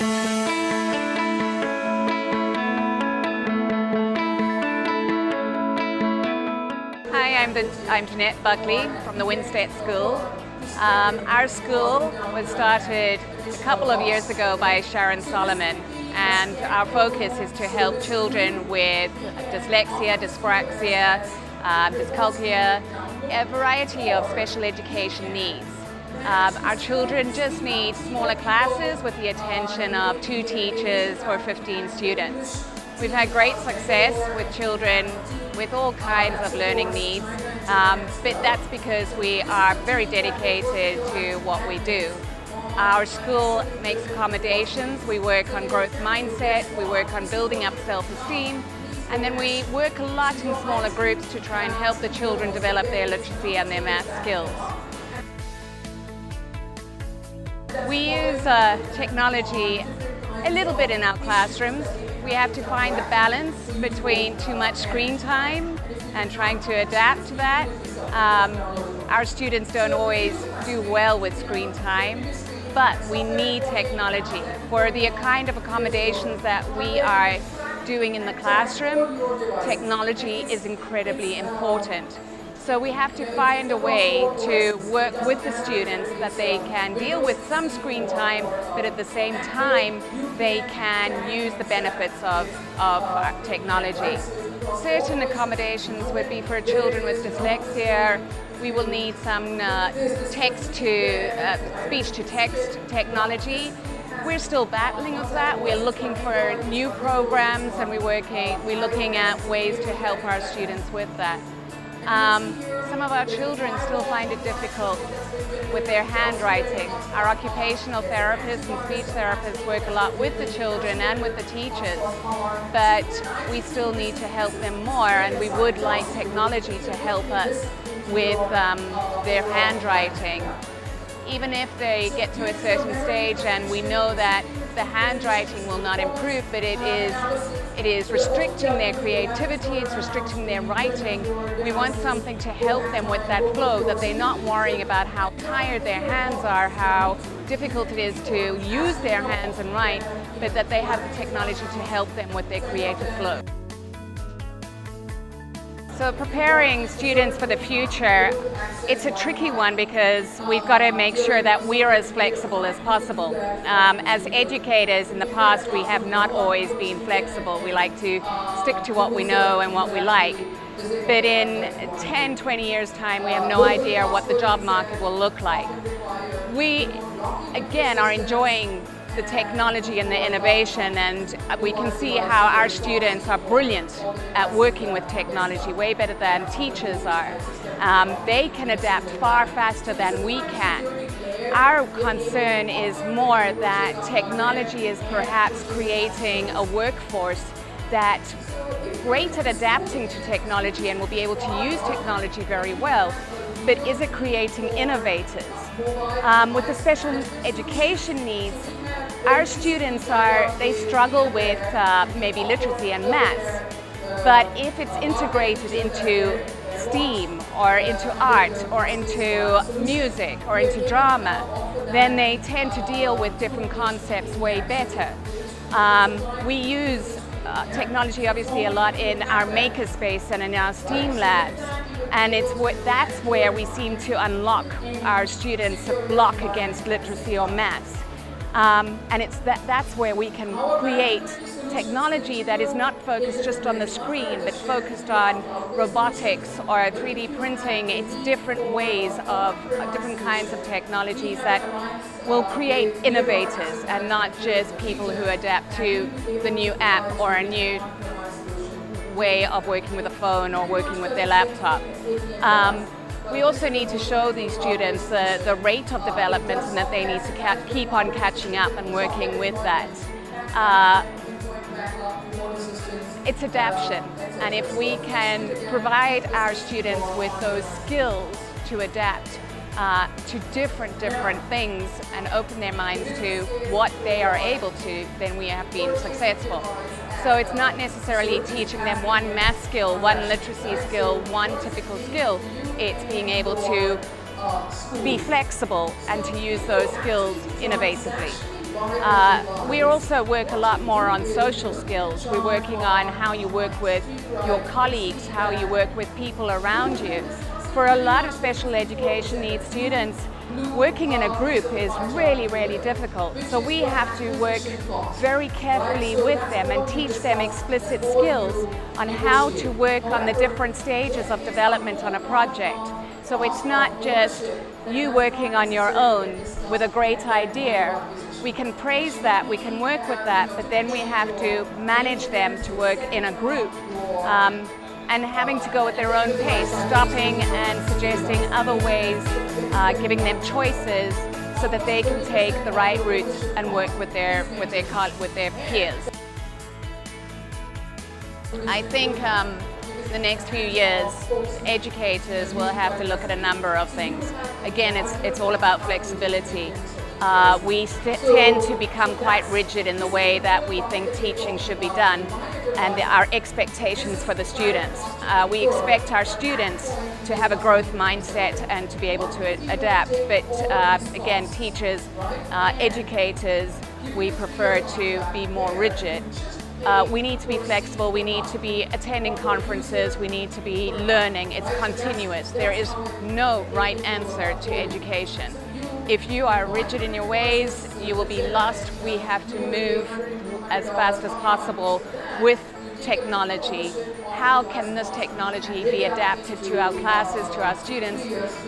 Hi, I'm Jeanette Buckley from the Winstedt school. Our school was started a couple of years ago by Sharon Solomon, and our focus is to help children with dyslexia, dyspraxia, dyscalculia, a variety of special education needs. Our children just need smaller classes with the attention of 2 teachers for 15 students. We've had great success with children with all kinds of learning needs, but that's because we are very dedicated to what we do. Our school makes accommodations, we work on growth mindset, we work on building up self-esteem, and then we work a lot in smaller groups to try and help the children develop their literacy and their math skills. We use technology a little bit in our classrooms. We have to find the balance between too much screen time and trying to adapt to that. Our students don't always do well with screen time, but we need technology. For the kind of accommodations that we are doing in the classroom, technology is incredibly important. So we have to find a way to work with the students that they can deal with some screen time, but at the same time they can use the benefits of technology. Certain accommodations would be for children with dyslexia. We will need some speech-to-text technology. We're still battling with that. We're looking for new programs, and we're looking at ways to help our students with that. Some of our children still find it difficult with their handwriting. Our occupational therapists and speech therapists work a lot with the children and with the teachers, but we still need to help them more, and we would like technology to help us with their handwriting. Even if they get to a certain stage and we know that the handwriting will not improve, but it is restricting their creativity, it's restricting their writing. We want something to help them with that flow, that they're not worrying about how tired their hands are, how difficult it is to use their hands and write, but that they have the technology to help them with their creative flow. So preparing students for the future, it's a tricky one because we've got to make sure that we're as flexible as possible. As educators in the past, we have not always been flexible. We like to stick to what we know and what we like. But in 10, 20 years' time, we have no idea what the job market will look like. We, again, are enjoying the technology and the innovation, and we can see how our students are brilliant at working with technology, way better than teachers are. They can adapt far faster than we can. Our concern is more that technology is perhaps creating a workforce that's great at adapting to technology and will be able to use technology very well, but is it creating innovators? With the special education needs, our students they struggle with maybe literacy and maths, but if it's integrated into STEAM or into art or into music or into drama, then they tend to deal with different concepts way better. We use technology obviously a lot in our makerspace and in our STEAM labs, and that's where we seem to unlock our students' block against literacy or maths. And that's where we can create technology that is not focused just on the screen, but focused on robotics or 3D printing. It's different ways of different kinds of technologies that will create innovators and not just people who adapt to the new app or a new way of working with a phone or working with their laptop. We also need to show these students the rate of development and that they need to keep on catching up and working with that. It's adaptation, and if we can provide our students with those skills to adapt to different things and open their minds to what they are able to, then we have been successful. So it's not necessarily teaching them one math skill, one literacy skill, one typical skill. It's being able to be flexible and to use those skills innovatively. We also work a lot more on social skills. We're working on how you work with your colleagues, how you work with people around you. For a lot of special education needs students, working in a group is really, really difficult. So we have to work very carefully with them and teach them explicit skills on how to work on the different stages of development on a project. So it's not just you working on your own with a great idea. We can praise that, we can work with that, but then we have to manage them to work in a group. And having to go at their own pace, stopping and suggesting other ways, giving them choices so that they can take the right route and work with their peers. I think the next few years, educators will have to look at a number of things. Again, it's all about flexibility. We tend to become quite rigid in the way that we think teaching should be done and our expectations for the students. We expect our students to have a growth mindset and to be able to adapt, but again, teachers, educators, we prefer to be more rigid. We need to be flexible, we need to be attending conferences, we need to be learning. It's continuous. There is no right answer to education. If you are rigid in your ways, you will be lost. We have to move as fast as possible with technology. How can this technology be adapted to our classes, to our students,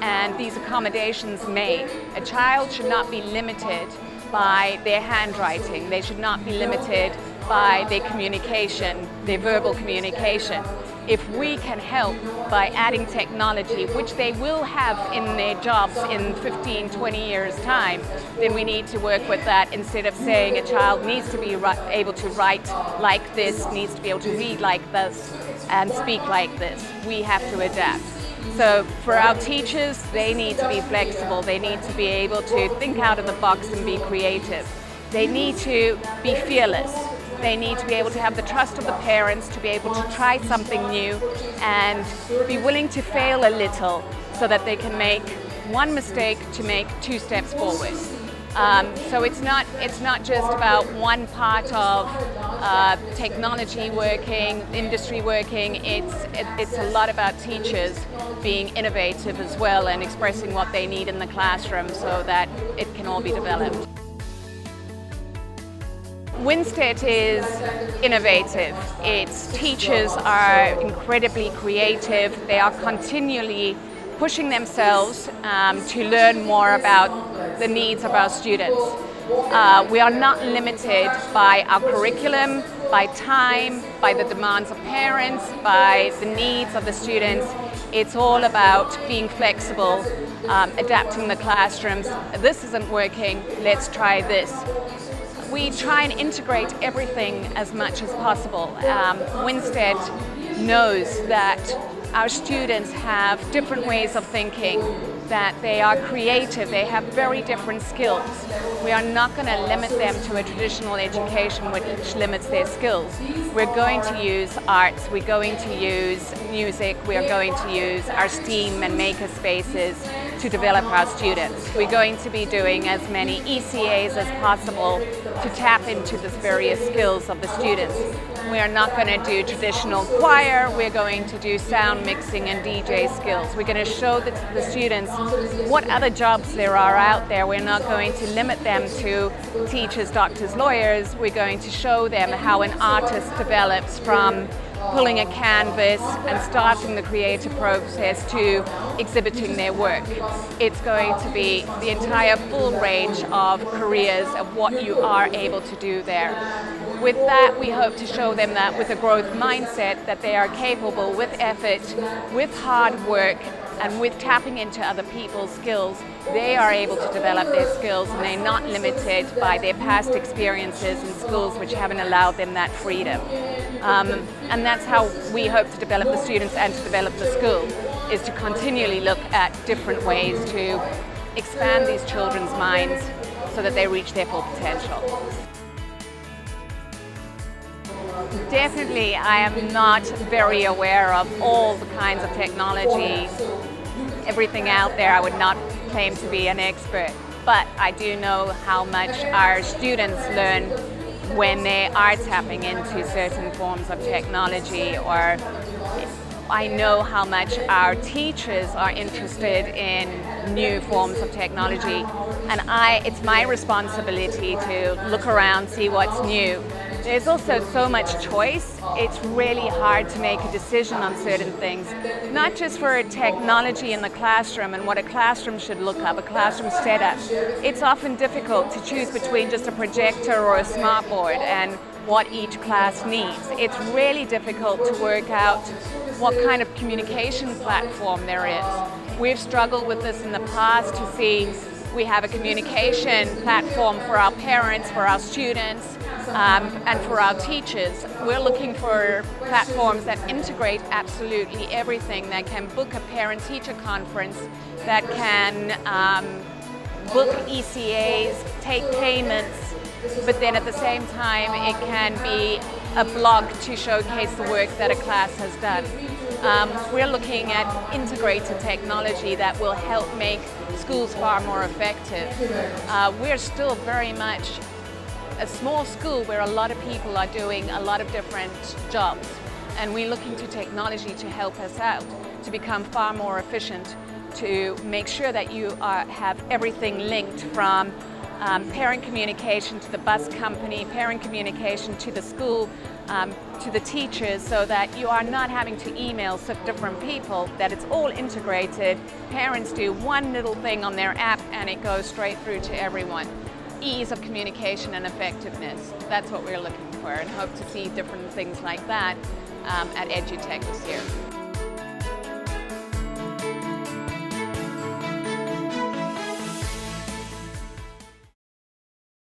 and these accommodations made? A child should not be limited by their handwriting. They should not be limited by their communication, their verbal communication. If we can help by adding technology, which they will have in their jobs in 15, 20 years' time, then we need to work with that instead of saying a child needs to be able to write like this, needs to be able to read like this, and speak like this. We have to adapt. So for our teachers, they need to be flexible. They need to be able to think out of the box and be creative. They need to be fearless. They need to be able to have the trust of the parents to be able to try something new and be willing to fail a little so that they can make one mistake to make 2 steps forward. So it's not just about one part of technology working, industry working. It's a lot about teachers being innovative as well and expressing what they need in the classroom so that it can all be developed. Winstedt is innovative. Its teachers are incredibly creative. They are continually pushing themselves to learn more about the needs of our students. We are not limited by our curriculum, by time, by the demands of parents, by the needs of the students. It's all about being flexible, adapting the classrooms. This isn't working, let's try this. We try and integrate everything as much as possible. Winstedt knows that our students have different ways of thinking, that they are creative, they have very different skills. We are not going to limit them to a traditional education which limits their skills. We're going to use arts, we're going to use music, we are going to use our STEAM and maker spaces to develop our students. We're going to be doing as many ECAs as possible to tap into the various skills of the students. We are not going to do traditional choir, we're going to do sound mixing and DJ skills. We're going to show the students what other jobs there are out there. We're not going to limit them to teachers, doctors, lawyers. We're going to show them how an artist develops from pulling a canvas and starting the creative process to exhibiting their work. It's going to be the entire full range of careers of what you are able to do there. With that, we hope to show them that with a growth mindset that they are capable, with effort, with hard work, and with tapping into other people's skills, they are able to develop their skills and they're not limited by their past experiences in schools which haven't allowed them that freedom. And that's how we hope to develop the students and to develop the school, is to continually look at different ways to expand these children's minds so that they reach their full potential. Definitely, I am not very aware of all the kinds of technology, everything out there. I would not claim to be an expert. but I do know how much our students learn when they are tapping into certain forms of technology, or I know how much our teachers are interested in new forms of technology, and it's my responsibility to look around, see what's new. There's also so much choice. It's really hard to make a decision on certain things, not just for technology in the classroom and what a classroom should look like, a classroom setup. It's often difficult to choose between just a projector or a smartboard and what each class needs. It's really difficult to work out what kind of communication platform there is. We've struggled with this in the past to see we have a communication platform for our parents, for our students, and for our teachers. We're looking for platforms that integrate absolutely everything, that can book a parent-teacher conference, that can book ECAs, take payments, but then at the same time it can be a blog to showcase the work that a class has done. We're looking at integrated technology that will help make schools far more effective. We're still very much a small school where a lot of people are doing a lot of different jobs, and we're looking to technology to help us out, to become far more efficient, to make sure that you have everything linked from parent communication to the bus company, parent communication to the school, to the teachers, so that you are not having to email such different people, that it's all integrated. Parents do one little thing on their app and it goes straight through to everyone. Ease of communication and effectiveness, that's what we're looking for, and hope to see different things like that at EduTECH this year.